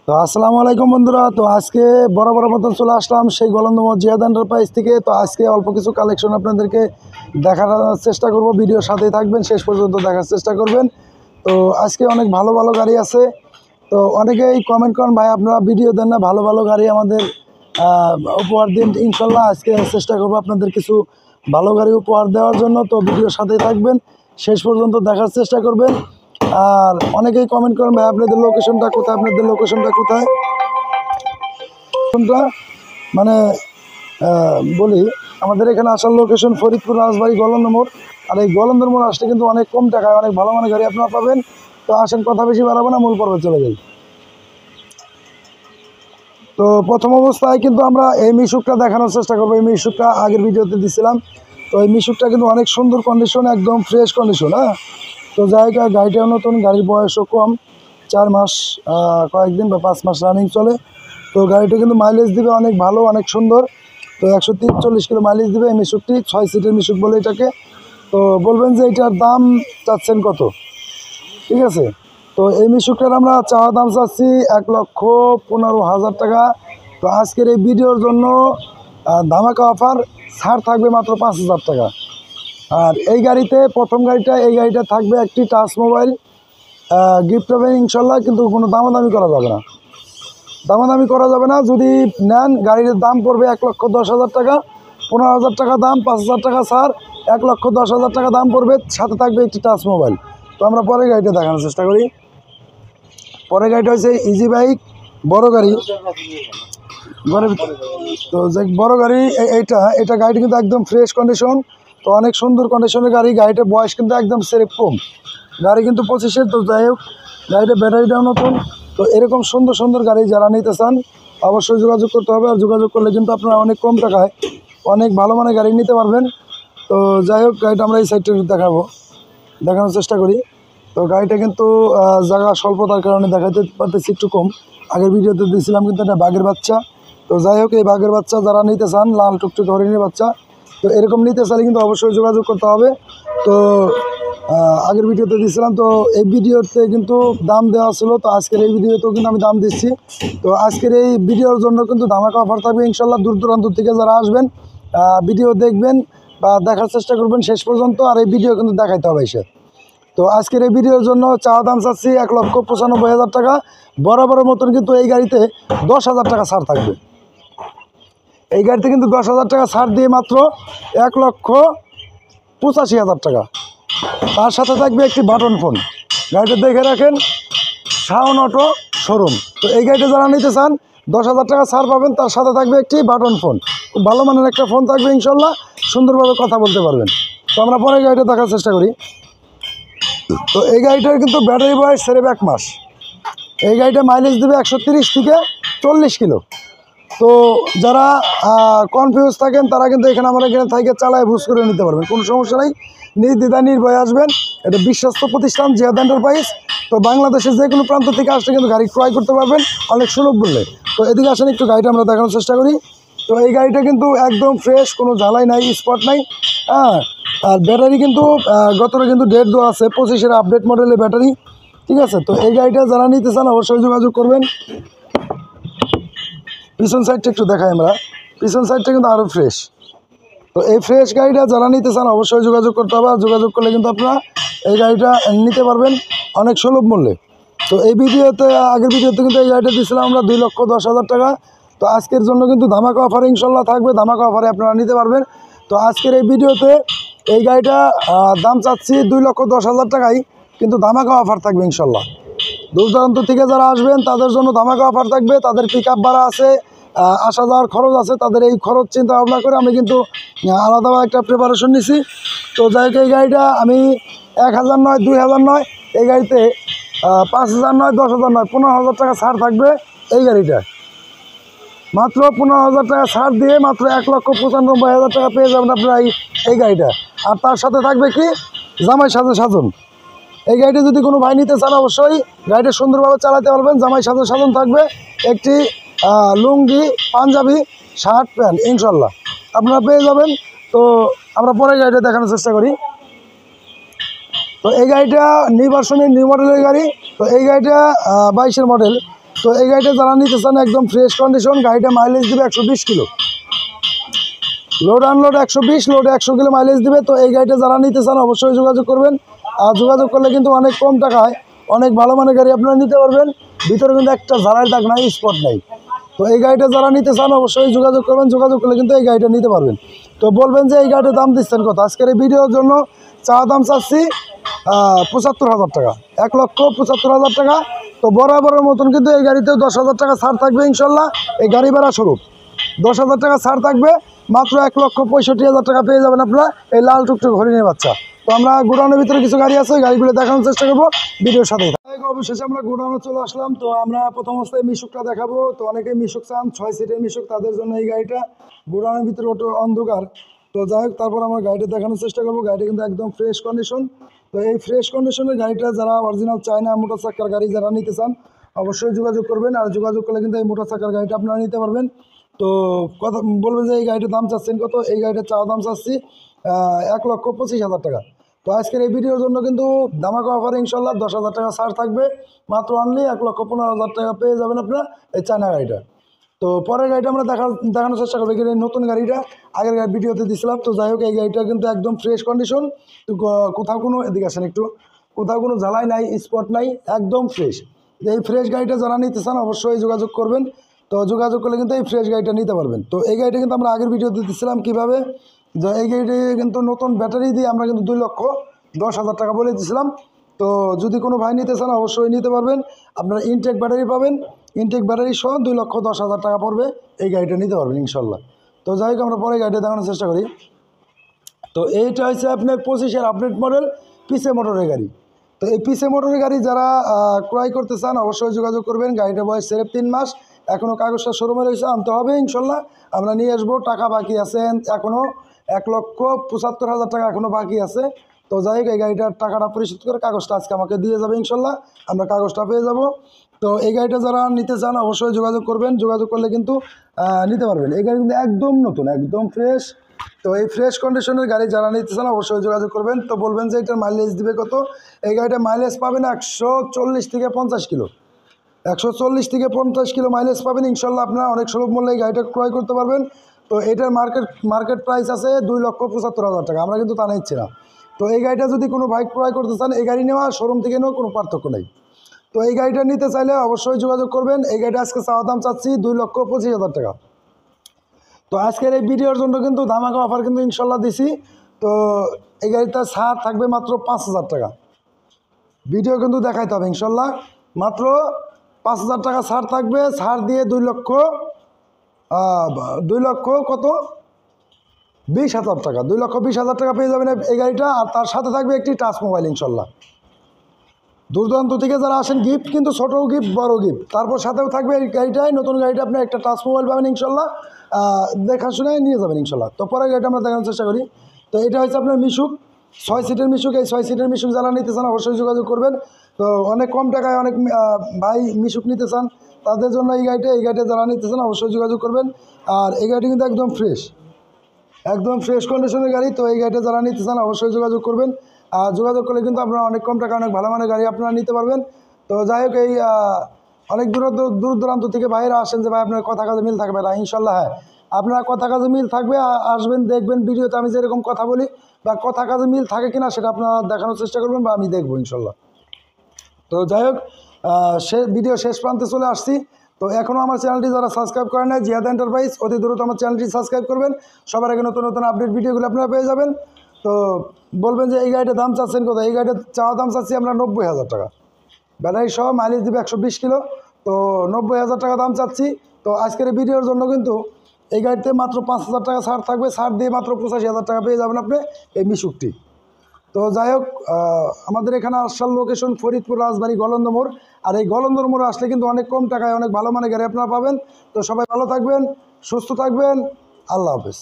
তো আসসালামু আলাইকুম বন্ধুরা। তো আজকে বড় মতন চলে আসলাম সেই গোলন্দম জিহাদ এন্টারপ্রাইজ থেকে। তো আজকে অল্প কিছু কালেকশন আপনাদেরকে দেখার চেষ্টা করব, ভিডিওর সাথেই থাকবেন, শেষ পর্যন্ত দেখার চেষ্টা করবেন। তো আজকে অনেক ভালো গাড়ি আছে। তো অনেকেই কমেন্ট করেন, ভাই আপনারা ভিডিও দেন না, ভালো গাড়ি আমাদের উপহার দিন। ইনশাল্লাহ আজকে চেষ্টা করবো আপনাদের কিছু ভালো গাড়ি উপহার দেওয়ার জন্য। তো ভিডিওর সাথেই থাকবেন, শেষ পর্যন্ত দেখার চেষ্টা করবেন। আর অনেকেই কমেন্ট করেন, ভাই আপনাদের লোকেশনটা কোথায়, মানে বলি, আমাদের এখানে আসার লোকেশন ফরিদপুর রাজবাড়ি গোলন্দম মোড়। আর এই গোলন্দম মোড় আসলে কিন্তু অনেক কম টাকায় অনেক ভালো গাড়ি আপনারা পাবেন। তো আসেন, কথা বেশি বাড়াবো না, মূল পর্বে চলে যাই। তো প্রথম অবস্থায় কিন্তু আমরা এই মিশুকটা দেখানোর চেষ্টা করবো। এই মিশুকটা আগের ভিডিওতে দিছিলাম। তো এই মিশুকটা কিন্তু অনেক সুন্দর কন্ডিশন, একদম ফ্রেশ কন্ডিশন। হ্যাঁ, তো জায়গা গাড়িটাও নতুন, গাড়ির বয়সও কম, 4 মাস কয়েকদিন বা 5 মাস রানিং চলে। তো গাড়িটা কিন্তু মাইলেজ দিবে অনেক ভালো, অনেক সুন্দর। তো 143 কিলো মাইলেজ দিবে এই মিশুকটি, 6 সিটের মিশুক বলে এটাকে। তো বলবেন যে এটার দাম চাচ্ছেন কত? ঠিক আছে, তো এই মিশুকটার আমরা চাওয়া দাম চাচ্ছি 1,15,000 টাকা। তো আজকের এই ভিডিওর জন্য ধামাকা অফার, ছাড় থাকবে মাত্র 5,000 টাকা। আর এই গাড়িতে প্রথম গাড়িটা, এই গাড়িটা থাকবে একটি টাচ মোবাইল গিফট হবে ইনশাল্লাহ। কিন্তু কোনো দামাদামি করা যাবে না। যদি নেন, গাড়ির দাম পড়বে 1,10,000 টাকা। 15,000 টাকা দাম, 5,000 টাকা ছাড়, 1,10,000 টাকা দাম পড়বে। সাথে থাকবে একটি টাচ মোবাইল। তো আমরা পরের গাড়িটা দেখানোর চেষ্টা করি। পরের গাড়িটা হচ্ছে ইজি বাইক, বড় গাড়ি। তো যে বড় গাড়ি এটা গাড়িটা কিন্তু একদম ফ্রেশ কন্ডিশন। তো অনেক সুন্দর কন্ডিশনের গাড়ি। গাড়িটার বয়স কিন্তু একদম সেরেফ কম, গাড়ি কিন্তু 25-এর। তো যাই হোক, গাড়িটা ব্যাটারিটাও নতুন। তো এরকম সুন্দর গাড়ি যারা নিতে চান অবশ্যই যোগাযোগ করতে হবে। আর যোগাযোগ করলে কিন্তু আপনারা অনেক কম টাকায় অনেক ভালো মানের গাড়ি নিতে পারবেন। তো যাই হোক, গাড়িটা আমরা এই সাইডটা দেখানোর চেষ্টা করি। তো গাড়িটা কিন্তু জায়গা স্বল্পতার কারণে দেখাতে পারতেছি একটু কম। আগের ভিডিওতে দিয়েছিলাম কিন্তু এটা বাঘের বাচ্চা। তো যাই হোক, এই বাঘের বাচ্চা যারা নিতে চান, লাল টুকটুকে হরিণের বাচ্চা, তো এরকম নিতে চাইলে কিন্তু অবশ্যই যোগাযোগ করতে হবে। তো আগের ভিডিওতে দিয়েছিলাম, তো এই ভিডিওতে কিন্তু দাম দেওয়া ছিল। তো আজকের এই ভিডিওতেও কিন্তু আমি দাম দিচ্ছি। তো আজকের এই ভিডিওর জন্য কিন্তু ধামাকা অফার থাকবে ইনশাল্লাহ। দূর দূরান্ত থেকে যারা আসবেন, ভিডিও দেখবেন বা দেখার চেষ্টা করবেন শেষ পর্যন্ত। আর এই ভিডিও কিন্তু দেখাইতে হবে এসে। তো আজকের এই ভিডিওর জন্য চাওয়া দাম চাচ্ছি 1,95,000 টাকা। বরাবরের মতন কিন্তু এই গাড়িতে 10,000 টাকা ছাড় থাকবে। এই গাড়িতে কিন্তু 10,000 টাকা ছাড় দিয়ে মাত্র 1,85,000 টাকা। তার সাথে থাকবে একটি বাটন ফোন। গাড়িটা দেখে রাখেন, শাওন অটো শোরুম। তো এই গাড়িটা যারা নিতে চান 10,000 টাকা ছাড় পাবেন। তার সাথে থাকবে একটি বাটন ফোন, খুব ভালো মানের একটা ফোন থাকবে ইনশাল্লাহ, সুন্দরভাবে কথা বলতে পারবেন। তো আমরা পরে গাড়িটা দেখার চেষ্টা করি। তো এই গাড়িটার কিন্তু ব্যাটারি বয়স সেরে 1 মাস। এই গাড়িটা মাইলেজ দেবে 130 থেকে 40 কিলো। তো যারা কনফিউজ থাকেন তারা কিন্তু এখানে আমরা এখানে থেকে চালায় বুঝ করে নিতে পারবেন, কোনো সমস্যা নেই। নির্দ্বিধায় নির্ভয়ে আসবেন। এটা বিশ্বস্ত প্রতিষ্ঠান জিহাদ এন্টারপ্রাইজ। তো বাংলাদেশের যে কোনো প্রান্ত থেকে আসলে কিন্তু গাড়ি ক্রয় করতে পারবেন অনেক সুলভ মূল্যে। তো এদিকে আসেন, একটু গাড়িটা আমরা দেখানোর চেষ্টা করি। তো এই গাড়িটা কিন্তু একদম ফ্রেশ, কোনো ঝালাই নাই, স্পট নাই। হ্যাঁ, আর ব্যাটারি কিন্তু গতরে কিন্তু ডেট দেওয়া আছে, 25-এর আপডেট মডেলের ব্যাটারি। ঠিক আছে, তো এই গাড়িটা যারা নিতে চান অবশ্যই যোগাযোগ করবেন। পিছন সাইডটা একটু দেখাই আমরা। পিছন সাইডটা কিন্তু আরও ফ্রেশ। তো এই ফ্রেশ গাড়িটা যারা নিতে চান অবশ্যই যোগাযোগ করতে হবে। আর যোগাযোগ করলে কিন্তু আপনারা এই গাড়িটা নিতে পারবেন অনেক সুলভ মূল্যে। তো এই ভিডিওতে, আগের ভিডিওতে কিন্তু এই গাড়িটা দিয়েছিলাম আমরা 2,10,000 টাকা। তো আজকের জন্য কিন্তু ধামাকা অফার ইনশাল্লাহ থাকবে, ধামাকা অফারে আপনারা নিতে পারবেন। তো আজকের এই ভিডিওতে এই গাড়িটা দাম চাচ্ছি 2,10,000 টাকাই, কিন্তু ধামাকা অফার থাকবে ইনশাল্লাহ। দূর দূরান্ত থেকে যারা আসবেন তাদের জন্য ধামাকা অফার থাকবে। তাদের পিক আপ ভাড়া আছে, আসা যাওয়ার খরচ আছে। তাদের এই খরচ চিন্তা ভাবনা করে আমি কিন্তু আলাদাভাবে একটা প্রিপারেশন নিছি। তো যাই হোক, এই গাড়িটা আমি 1,000 নয়, 2,000 নয়, এই গাড়িতে 5,000 নয়, 10,000 নয়, 15,000 টাকা ছাড় থাকবে এই গাড়িটা। মাত্র 15,000 টাকা ছাড় দিয়ে মাত্র 1,95,000 টাকা পেয়ে যাবেন আপনারা এই গাড়িটা। আর তার সাথে থাকবে কি, জামাই সাজন। এই গাড়িটা যদি কোনো ভাই নিতে চান অবশ্যই গাড়িটা সুন্দরভাবে চালাতে পারবেন। জামাই সাজন থাকবে, একটি লুঙ্গি, পাঞ্জাবি, শার্ট, প্যান্ট ইনশাল্লাহ আপনারা পেয়ে যাবেন। তো আমরা পরে গাড়িটা দেখানোর চেষ্টা করি। তো এই গাড়িটা নিউ ভার্সনের নিউ মডেলের গাড়ি। তো এই গাড়িটা 22-এর মডেল। তো এই গাড়িটা যারা নিতে চান একদম ফ্রেশ কন্ডিশন, গাড়িটা মাইলেজ দিবে 120 কিলো, লোড আনলোড 120, লোডে 100 কিলো মাইলেজ দিবে। তো এই গাড়িটা যারা নিতে চান অবশ্যই যোগাযোগ করবেন। আর যোগাযোগ করলে কিন্তু অনেক কম টাকায় অনেক ভালো মানের গাড়ি আপনারা নিতে পারবেন। ভিতরে কিন্তু একটা ঝাড়াই দাগ নাই, স্পট নাই। তো এই গাড়িটা যারা নিতে চান অবশ্যই যোগাযোগ করবেন। যোগাযোগ করলে কিন্তু এই গাড়িটা নিতে পারবেন। তো বলবেন যে এই গাড়িটার দাম দিচ্ছেন কত? আজকের এই ভিডিওর জন্য দাম চাচ্ছি 75,000 টাকা, 1,75,000 টাকা। তো বরাবরের মতন কিন্তু এই গাড়িতেও 10,000 টাকা ছাড় থাকবে ইনশাল্লাহ। এই গাড়ি ভাড়া স্বরূপ 10,000 টাকা ছাড় থাকবে। মাত্র 1,65,000 টাকা পেয়ে যাবেন আপনারা এই লাল টুকটুক হরিণের বাচ্চা। তো আমরা গোডাউনের ভিতরে কিছু গাড়ি আছে, গাড়িগুলো দেখানোর চেষ্টা করবো ভিডিওর সাথে। অবশেষে আমরা গোডাউনে চলে আসলাম। তো আমরা প্রথম অবস্থায় মিশুকটা দেখাবো। তো অনেকে মিশুক চান, 6 সিটের মিশুক, তাদের জন্য এই গাড়িটা। গোডাউনের ভিতরে ওটা অন্ধকার। তো যাই হোক, তারপর আমরা গাড়িটা দেখানোর চেষ্টা করবো। গাড়িটা কিন্তু একদম ফ্রেশ কন্ডিশন। তো এই ফ্রেশ কন্ডিশনের গাড়িটা যারা অরিজিনাল চায়না মোটর চাকার গাড়ি যারা নিতে চান অবশ্যই যোগাযোগ করবেন। আর যোগাযোগ করলে কিন্তু এই মোটর চাকার গাড়িটা আপনারা নিতে পারবেন। তো কথা বলবেন যে এই গাড়িটার দাম চাচ্ছেন কত? এই গাড়িটার দাম চাচ্ছি 1,25,000 টাকা। তো আজকের এই ভিডিওর জন্য কিন্তু ধামাকা অফার ইনশাল্লাহ 10,000 টাকা ছাড় থাকবে। মাত্র অনলি 1,15,000 টাকা পেয়ে যাবেন আপনারা এই চায়না গাড়িটা। তো পরের গাড়িটা আমরা দেখানোর চেষ্টা করবো। এখানে নতুন গাড়িটা আগের ভিডিওতে দিয়েছিলাম। তো যাই হোক, এই গাড়িটা কিন্তু একদম ফ্রেশ কন্ডিশন। তো কোথাও কোনো এদিকে আসেন একটু, কোথাও কোনো জ্বালাই নাই, স্পট নাই, একদম ফ্রেশ। এই ফ্রেশ গাড়িটা যারা নিতে চান অবশ্যই যোগাযোগ করবেন। তো যোগাযোগ করলে কিন্তু এই ফ্রেশ গাড়িটা নিতে পারবেন। তো এই গাড়িটা কিন্তু আমরা আগের ভিডিওতে দিচ্ছিলাম কীভাবে, যে এই গাড়িটি কিন্তু নতুন ব্যাটারি দিয়ে আমরা কিন্তু 2,10,000 টাকা বলে দিয়েছিলাম। তো যদি কোনো ভাই নিতে চান অবশ্যই নিতে পারবেন। আপনারা ইনটেক ব্যাটারি পাবেন, ইনটেক ব্যাটারি সহ 2,10,000 টাকা পড়বে, এই গাড়িটা নিতে পারবেন ইনশাল্লাহ। তো যাই হোক, আমরা পরে গাড়িটা দেখানোর চেষ্টা করি। তো এইটা হচ্ছে আপনার 25-এর আপডেট মডেল পিসে মোটরের গাড়ি। তো এই পিসে মোটরের গাড়ি যারা ক্রয় করতে চান অবশ্যই যোগাযোগ করবেন। গাড়িটা বয়স 3 মাস, এখনও কাগজটা শোরুমে রয়েছে, আনতে হবে ইনশাল্লাহ। আমরা নিয়ে আসবো। টাকা বাকি আছে এখনও 1,75,000 টাকা এখনও বাকি আছে। তো যাই হোক, এই গাড়িটার টাকাটা পরিশোধ করে কাগজটা আজকে আমাকে দিয়ে যাবে ইনশাল্লাহ, আমরা কাগজটা পেয়ে যাব। তো এই গাড়িটা যারা নিতে চান অবশ্যই যোগাযোগ করবেন। যোগাযোগ করলে কিন্তু নিতে পারবেন। এই গাড়ি কিন্তু একদম নতুন, একদম ফ্রেশ। তো এই ফ্রেশ কন্ডিশনের গাড়ি যারা নিতে চান অবশ্যই যোগাযোগ করবেন। তো বলবেন যে এটার মাইলেজ দিবে কত? এই গাড়িটা মাইলেজ পাবেন 140 থেকে 50 কিলো, 140 থেকে 50 কিলো মাইলেজ পাবেন ইনশাল্লাহ। আপনারা অনেক সুলভ মূল্যে এই গাড়িটা ক্রয় করতে পারবেন। তো এটার মার্কেট প্রাইস আছে 2,75,000 টাকা, আমরা কিন্তু তা নিচ্ছি না। তো এই গাড়িটা যদি কোনো বাইক ক্রয় করতে চান, এই গাড়ি নেওয়া শোরুম থেকে নেওয়া কোনো পার্থক্য নেই। তো এই গাড়িটা নিতে চাইলে অবশ্যই যোগাযোগ করবেন। এই গাড়িটা আজকে দাম চাচ্ছি 2,25,000 টাকা। তো আজকের এই ভিডিওর জন্য কিন্তু ধামাকা অফার কিন্তু ইনশাল্লাহ দিছি। তো এই গাড়িটা ছাড় থাকবে মাত্র 5,000 টাকা। ভিডিও কিন্তু দেখাইতে হবে ইনশাল্লাহ। মাত্র 5,000 টাকা ছাড় থাকবে। ছাড় দিয়ে 2 লক্ষ কত 20,000 টাকা, 2,20,000 টাকা পেয়ে যাবেন এই গাড়িটা। আর তার সাথে থাকবে একটি টাচ মোবাইল ইনশাল্লাহ। দূরদূরান্ত থেকে যারা আসেন গিফট কিন্তু ছোটো গিফট, বড় গিফট। তারপর সাথেও থাকবে এই গাড়িটায়, নতুন গাড়িটা আপনি একটা টাচ মোবাইল পাবেন ইনশাল্লাহ। দেখাশোনায় নিয়ে যাবেন ইনশাল্লাহ। তো পরে গাড়িটা আমরা দেখানোর চেষ্টা করি। তো এটা হচ্ছে আপনার মিশুক, 6 সিটের মিশুক। এই 6 সিটের মিশুক যারা নিতে চান অবশ্যই যোগাযোগ করবেন। তো অনেক কম টাকায় অনেক ভাই মিশুক নিতে চান, তাদের জন্য এই গাড়িটা যারা নিতে চান অবশ্যই যোগাযোগ করবেন। আর এই গাড়িটি কিন্তু একদম ফ্রেশ, একদম ফ্রেশ কন্ডিশনের গাড়ি। তো এই গাড়িটা যারা নিতে চান অবশ্যই যোগাযোগ করবেন। আর যোগাযোগ করলে কিন্তু আপনারা অনেক কম টাকা অনেক ভালো মানের গাড়ি আপনারা নিতে পারবেন। তো যাই হোক, এই অনেক দূর দূরান্ত থেকে বাইরে আসেন যে ভাই আপনার কথা কাজে মিল থাকবে না, ইনশাল্লাহ হ্যাঁ, আপনার কথা কাজে মিল থাকবে। আসবেন, দেখবেন ভিডিওতে আমি যেরকম কথা বলি বা কথা কাজে মিল থাকে কিনা সেটা আপনারা দেখানোর চেষ্টা করবেন বা আমি দেখবো ইনশাল্লাহ। তো যাই হোক, ভিডিও শেষ প্রান্তে চলে আসছি। তো এখনও আমার চ্যানেলটি যারা সাবস্ক্রাইব করেন নাই, জিহাদ এন্টারপ্রাইজ, অতি দ্রুত আমার চ্যানেলটি সাবস্ক্রাইব করবেন। সবার আগে নতুন নতুন আপডেট ভিডিওগুলো আপনারা পেয়ে যাবেন। তো বলবেন যে এই গাড়িটার দাম চাচ্ছেন কত? এই গাড়িটার দাম চাচ্ছি আমরা 90,000 টাকা, ব্যাটারি সহ মাইলেজ দিবে 120 কিলো। তো 90,000 টাকা দাম চাচ্ছি। তো আজকের এই ভিডিওর জন্য কিন্তু এই গাড়িতে মাত্র 5,000 টাকা ছাড় থাকবে। ছাড় দিয়ে মাত্র 85,000 টাকা পেয়ে যাবেন আপনি এই মিশুকটি। তো যাই হোক, আমাদের এখানে আসার লোকেশন ফরিদপুর রাজবাড়ী গলন্দ মোড়। আর এই গলন্দ মোড়ে আসলে কিন্তু অনেক কম টাকায় অনেক ভালো মানের গাড়ি আপনারা পাবেন। তো সবাই ভালো থাকবেন, সুস্থ থাকবেন, আল্লাহ হাফেজ।